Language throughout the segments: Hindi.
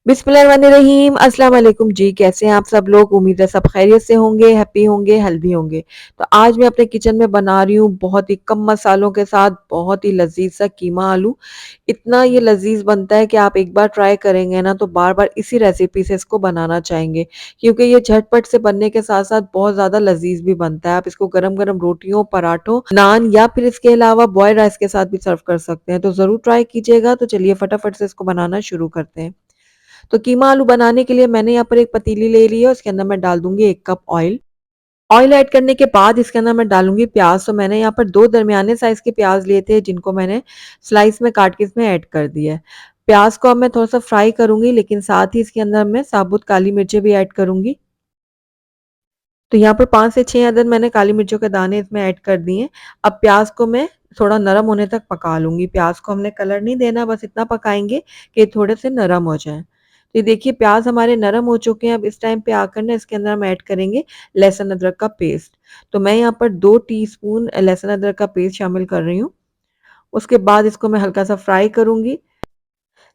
बिस्मिल्लाहिर्रहमानिर्रहीम अस्सलाम वालेकुम जी। कैसे हैं आप सब लोग? उम्मीद है सब खैरियत से होंगे, हैप्पी होंगे, हेल्दी होंगे। तो आज मैं अपने किचन में बना रही हूँ बहुत ही कम मसालों के साथ बहुत ही लजीज सा कीमा आलू। इतना ये लजीज बनता है कि आप एक बार ट्राई करेंगे ना तो बार बार इसी रेसिपी से इसको बनाना चाहेंगे, क्योंकि ये झटपट से बनने के साथ साथ बहुत ज़्यादा लजीज भी बनता है। आप इसको गरम गरम रोटियों, पराठों, नान या फिर इसके अलावा बॉयल्ड राइस के साथ भी सर्व कर सकते हैं। तो ज़रूर ट्राई कीजिएगा। तो चलिए फटाफट से इसको बनाना शुरू करते हैं। तो कीमा आलू बनाने के लिए मैंने यहाँ पर एक पतीली ले ली है। उसके अंदर मैं डाल दूंगी 1 कप ऑयल। ऑयल ऐड करने के बाद इसके अंदर मैं डालूंगी प्याज। तो मैंने यहाँ पर 2 दरमियाने साइज के प्याज लिए थे, जिनको मैंने स्लाइस में काट के इसमें ऐड कर दिया है। प्याज को अब मैं थोड़ा सा फ्राई करूंगी, लेकिन साथ ही इसके अंदर मैं साबुत काली मिर्चें भी ऐड करूंगी। तो यहाँ पर 5 से 6 अदद मैंने काली मिर्चों के दाने इसमें ऐड कर दिए हैं। अब प्याज को मैं थोड़ा नरम होने तक पका लूंगी। प्याज को हमने कलर नहीं देना, बस इतना पकाएंगे कि थोड़े से नरम हो जाएं। तो ये देखिए प्याज हमारे नरम हो चुके हैं। अब इस टाइम पे आकर ना इसके अंदर हम ऐड करेंगे लहसुन अदरक का पेस्ट। तो मैं यहाँ पर 2 टीस्पून लहसुन अदरक का पेस्ट शामिल कर रही हूँ। उसके बाद इसको मैं हल्का सा फ्राई करूंगी।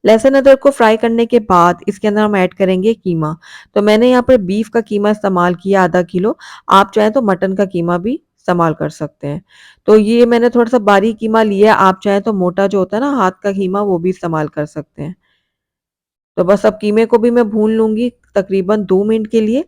लहसुन अदरक को फ्राई करने के बाद इसके अंदर हम ऐड करेंगे कीमा। तो मैंने यहाँ पर बीफ का कीमा इस्तेमाल किया आधा किलो। आप चाहें तो मटन का कीमा भी इस्तेमाल कर सकते हैं। तो ये मैंने थोड़ा सा बारीक कीमा लिया है। आप चाहें तो मोटा जो होता है ना हाथ का कीमा, वो भी इस्तेमाल कर सकते हैं। तो बस अब कीमे को भी मैं भून लूंगी तकरीबन 2 मिनट के लिए।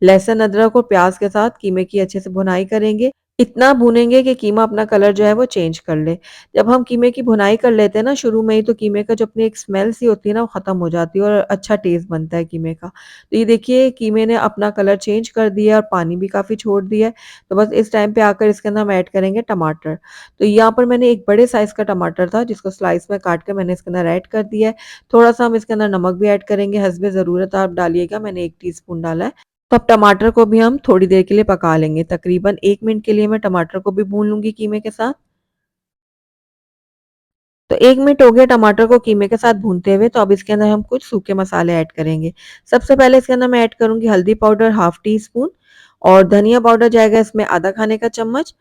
लहसुन अदरक और प्याज के साथ कीमे की अच्छे से भुनाई करेंगे। इतना भूनेंगे कि कीमा अपना कलर जो है वो चेंज कर ले। जब हम कीमे की भुनाई कर लेते हैं ना शुरू में ही, तो कीमे का जो अपनी एक स्मेल सी होती है ना वो खत्म हो जाती है और अच्छा टेस्ट बनता है कीमे का। तो ये देखिए कीमे ने अपना कलर चेंज कर दिया और पानी भी काफ़ी छोड़ दिया है। तो बस इस टाइम पे आकर इसके अंदर हम ऐड करेंगे टमाटर। तो यहाँ पर मैंने एक बड़े साइज़ का टमाटर था, जिसको स्लाइस में काट कर मैंने इसके अंदर ऐड कर दिया है। थोड़ा-सा हम इसके अंदर नमक भी ऐड करेंगे, हस्बे ज़रूरत आप डालिएगा। मैंने 1 टीस्पून डाला है। तो अब टमाटर को भी हम थोड़ी देर के लिए पका लेंगे। तकरीबन 1 मिनट के लिए मैं टमाटर को भी भून लूँगी कीमे के साथ। तो 1 मिनट हो गया टमाटर को कीमे के साथ भूनते हुए। तो अब इसके अंदर हम कुछ सूखे मसाले ऐड करेंगे। सबसे पहले इसके अंदर मैं ऐड करूँगी हल्दी पाउडर ½ टी स्पून, और धनिया पाउडर जाएगा इसमें आधा खाने का चम्मच।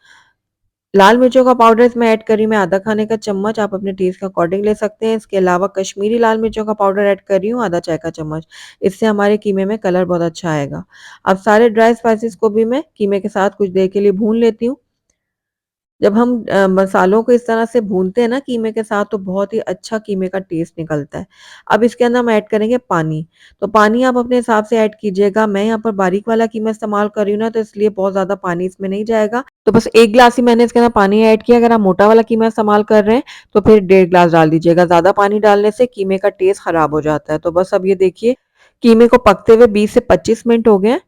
लाल मिर्चों का पाउडर इसमें ऐड कर रही हूँ मैं आधा खाने का चम्मच। आप अपने टेस्ट के अकॉर्डिंग ले सकते हैं। इसके अलावा कश्मीरी लाल मिर्चों का पाउडर ऐड कर रही हूँ आधा चाय का चम्मच। इससे हमारे कीमे में कलर बहुत अच्छा आएगा। अब सारे ड्राई स्पाइसेस को भी मैं कीमे के साथ कुछ देर के लिए भून लेती हूँ। जब हम मसालों को इस तरह से भूनते हैं ना कीमे के साथ, तो बहुत ही अच्छा कीमे का टेस्ट निकलता है। अब इसके अंदर हम ऐड करेंगे पानी। तो पानी आप अपने हिसाब से ऐड कीजिएगा। मैं यहाँ पर बारीक वाला कीमा इस्तेमाल कर रही हूँ ना, तो इसलिए बहुत ज़्यादा पानी इसमें नहीं जाएगा। तो बस 1 ग्लास ही मैंने इसके अंदर पानी ऐड किया। अगर आप मोटा वाला कीमा इस्तेमाल कर रहे हैं तो फिर 1.5 ग्लास डाल दीजिएगा। ज़्यादा पानी डालने से कीमे का टेस्ट खराब हो जाता है। तो बस अब ये देखिए कीमे को पकते हुए 20 से 25 मिनट हो गए हैं,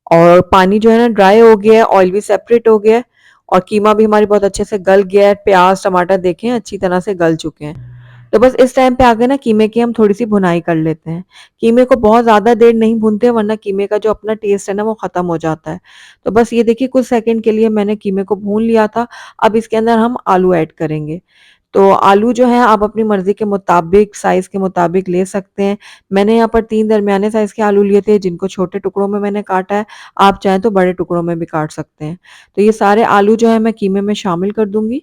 और पानी जो है ना ड्राई हो गया है, ऑयल भी सेपरेट हो गया है, और कीमा भी हमारी बहुत अच्छे से गल गया है। प्याज टमाटर देखें अच्छी तरह से गल चुके हैं। तो बस इस टाइम पे आगे ना कीमे की हम थोड़ी सी भुनाई कर लेते हैं। कीमे को बहुत ज़्यादा देर नहीं भूनते, वरना कीमे का जो अपना टेस्ट है ना वो ख़त्म हो जाता है। तो बस ये देखिए कुछ सेकंड के लिए मैंने कीमे को भून लिया था। अब इसके अंदर हम आलू ऐड करेंगे। तो आलू जो है आप अपनी मर्ज़ी के मुताबिक, साइज़ के मुताबिक ले सकते हैं। मैंने यहाँ पर 3 दरमियाने साइज़ के आलू लिए थे, जिनको छोटे टुकड़ों में मैंने काटा है। आप चाहें तो बड़े टुकड़ों में भी काट सकते हैं। तो ये सारे आलू जो है मैं कीमे में शामिल कर दूँगी।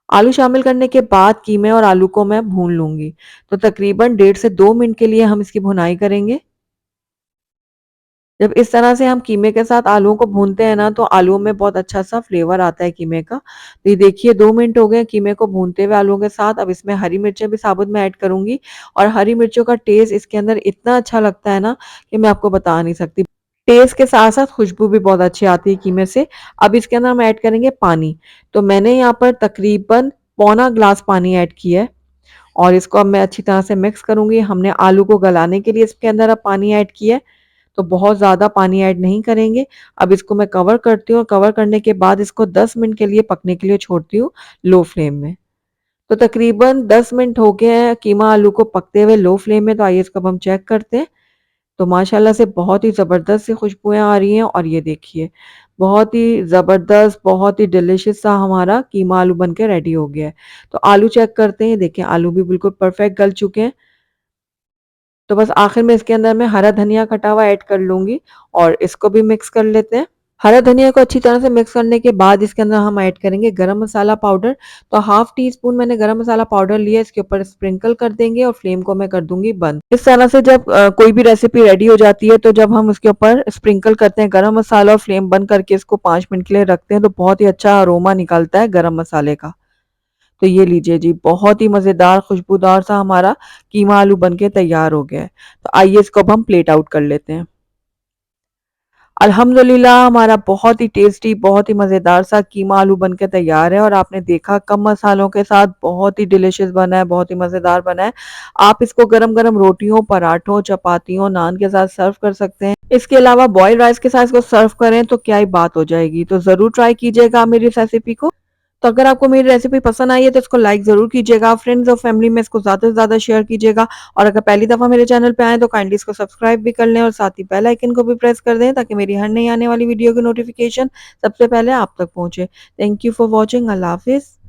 आलू शामिल करने के बाद कीमे और आलू को मैं भून लूँगी। तो तकरीबन 1.5 से 2 मिनट के लिए हम इसकी भुनाई करेंगे। जब इस तरह से हम कीमे के साथ आलूओं को भूनते हैं ना, तो आलूओं में बहुत अच्छा-सा फ्लेवर आता है कीमे का। तो ये देखिए 2 मिनट हो गए कीमे को भूनते हुए आलूओं के साथ। अब इसमें हरी मिर्चें भी साबुत मैं ऐड करूँगी, और हरी मिर्चों का टेस्ट इसके अंदर इतना अच्छा लगता है ना कि मैं आपको बता नहीं सकती। टेस्ट के साथ-साथ खुशबू भी बहुत अच्छी आती है कीमे से। अब इसके अंदर हम ऐड करेंगे पानी। तो मैंने यहाँ पर तकरीबन पौना ग्लास पानी ऐड किया है, और इसको अब मैं अच्छी तरह से मिक्स करूँगी। हमने आलू को गलाने के लिए इसके अंदर अब पानी ऐड किया है, तो बहुत ज़्यादा पानी ऐड नहीं करेंगे। अब इसको मैं कवर करती हूँ, और कवर करने के बाद इसको 10 मिनट के लिए पकने के लिए छोड़ती हूँ लो फ्लेम में। तो तकरीबन 10 मिनट हो गए हैं कीमा आलू को पकते हुए लो फ्लेम में। तो आइए इसको अब हम चेक करते हैं। तो माशाल्लाह से बहुत ही ज़बरदस्त सी खुशबुएँ आ रही हैं, और ये देखिए बहुत ही ज़बरदस्त, बहुत ही डिलिशियस सा हमारा कीमा आलू बन के रेडी हो गया है। तो आलू चेक करते हैं। देखिए आलू भी बिल्कुल परफेक्ट गल चुके हैं। तो बस आखिर में इसके अंदर मैं हरा धनिया कटा हुआ ऐड कर लूँगी, और इसको भी मिक्स कर लेते हैं। हरा धनिया को अच्छी तरह से मिक्स करने के बाद इसके अंदर हम ऐड करेंगे गरम मसाला पाउडर। तो हाफ टी स्पून मैंने गरम मसाला पाउडर लिया, इसके ऊपर स्प्रिंकल कर देंगे और फ्लेम को मैं कर दूंगी बंद। इस तरह से जब कोई भी रेसिपी रेडी हो जाती है तो जब हम उसके ऊपर स्प्रिंकल करते हैं गरम मसाला और फ्लेम बंद करके इसको 5 मिनट के लिए रखते हैं तो बहुत ही अच्छा अरोमा निकलता है गरम मसाले का। तो ये लीजिए जी, बहुत ही मज़ेदार खुशबूदार सा हमारा कीमा आलू बन के तैयार हो गया है। तो आइए इसको अब हम प्लेट आउट कर लेते हैं। अल्हम्दुलिल्लाह हमारा बहुत ही टेस्टी, बहुत ही मज़ेदार सा कीमा आलू बन के तैयार है और आपने देखा कम मसालों के साथ बहुत ही डिलीशियस बना है, बहुत ही मज़ेदार बना है। आप इसको गरम-गरम रोटियों, पराठों, चपातियों, नान के साथ सर्व कर सकते हैं। इसके अलावा बॉइल्ड राइस के साथ इसको सर्व करें तो क्या ही बात हो जाएगी। तो ज़रूर ट्राई कीजिएगा आप मेरी इस रेसिपी को। तो अगर आपको मेरी रेसिपी पसंद आई है तो इसको लाइक ज़रूर कीजिएगा, फ्रेंड्स और फैमिली में इसको ज़्यादा से ज़्यादा शेयर कीजिएगा और अगर पहली दफ़ा मेरे चैनल पे आएँ तो काइंडली इसको सब्सक्राइब भी कर लें और साथ ही बेल आइकन को भी प्रेस कर दें ताकि मेरी हर नई आने वाली वीडियो की नोटिफिकेशन सबसे पहले आप तक पहुँचे। Thank you for watching. अल्लाह हाफ़िज़।